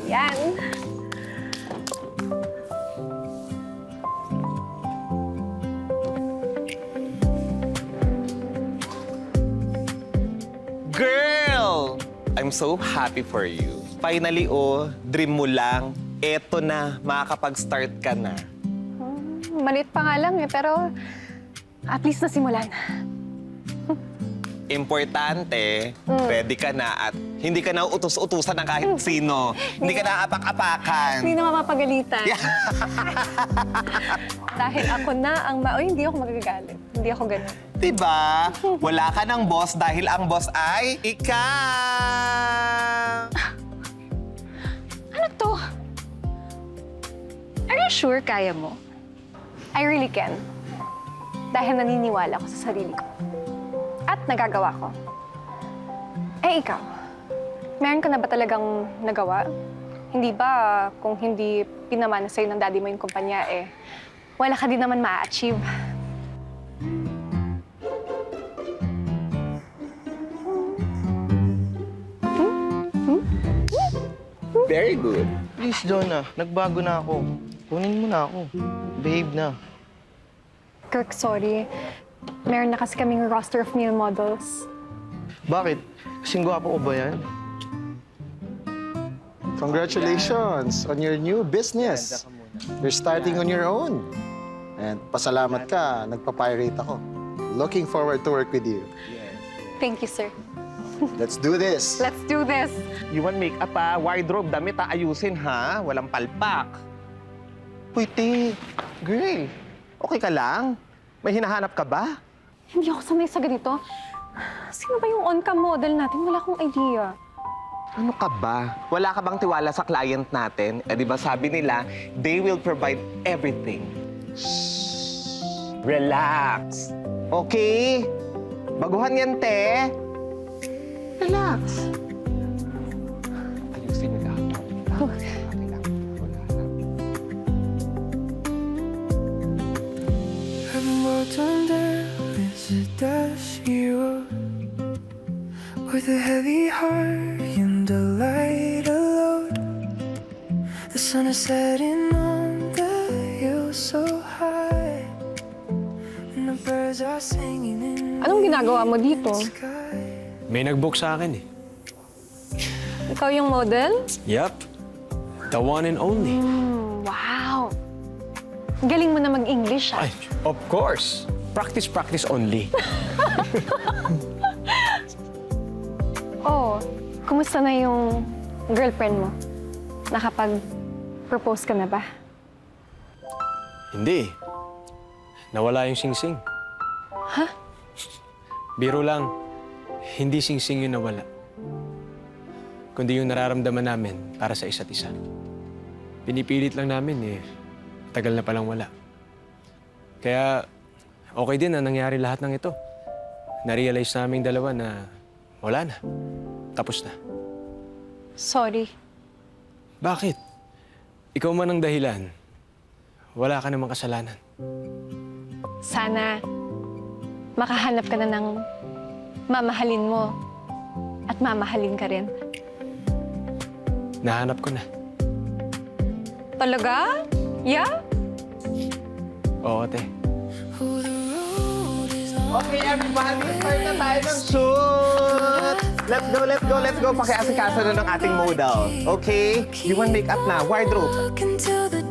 Yan. Girl! I'm so happy for you. Finally, dream mo lang. Eto na, makakapag-start ka na. Maliit pa nga lang pero at least nasimulan. Importante, pwede ka na at hindi ka na utos-utusan ng kahit sino. Hindi ka na apak-apakan. Hindi na mapapagalitan. Dahil ako na ang hindi ako magagalit. Hindi ako ganun. Diba? Wala ka ng boss dahil ang boss ay ikaw. Ano to? Are you sure kaya mo? I really can. Dahil naniniwala ako sa sarili ko. At nagagawa ko. Eh, ikaw? Meron ka na ba talagang nagawa? Hindi ba kung hindi pinamana sa'yo ng daddy mo yung kumpanya, wala ka din naman ma-achieve. Very good. Please, Jonah. Nagbago na ako. Kunin mo na ako. Behave na. Kirk, sorry. Meron na kasi kaming roster of male models. Bakit? Kasing gwapo ko ba yan? Congratulations on your new business. You're starting on your own. And pasalamat ka, nagpa-pirate ako. Looking forward to work with you. Thank you, sir. Let's do this. Let's do this. You want makeup wardrobe, damit ayusin ha? Walang palpak. Uy, girl, okay ka lang? May hinahanap ka ba? Hindi ako sanay sa ganito. Sino ba yung on-cam model natin? Wala akong idea. Ano ka ba? Wala ka bang tiwala sa client natin? Di ba sabi nila, they will provide everything. Shh. Relax. Okay? Baguhan yan, te. Relax. Ayusin mo lahat. Okay lang. Wala lang. Having walked on down this dusty road with a heavy heart and a light alone. The sun is setting on the hill so high, and the birds are singing in Anong ginagawa mo dito? the sky. May nag-book sa akin eh. Ikaw yung model? Yup. The one and only. Wow! Galing mo na mag-English, ah. Ay, of course. Practice only. Oh, kumusta na yung girlfriend mo? Nakapag-propose ka na ba? Hindi. Nawala yung singsing. Ha? Biro lang, hindi singsing yung nawala. Kundi yung nararamdaman namin para sa isa't isa. Pinipilit lang namin tagal na palang wala. Kaya okay din na nangyari lahat ng ito. Na-realize naming dalawa na wala na. Tapos na. Sorry. Bakit? Ikaw man ang dahilan. Wala ka namang kasalanan. Sana makahanap ka na ng mamahalin mo at mamahalin ka rin. Nahanap ko na. Talaga? Yeah? Oo, te. Oh, the road is long. Okay, everybody, start na tayo ng shoot! Let's go. Pakiasikaso na ng ating model. Okay? You want makeup na, wardrobe. Walk until the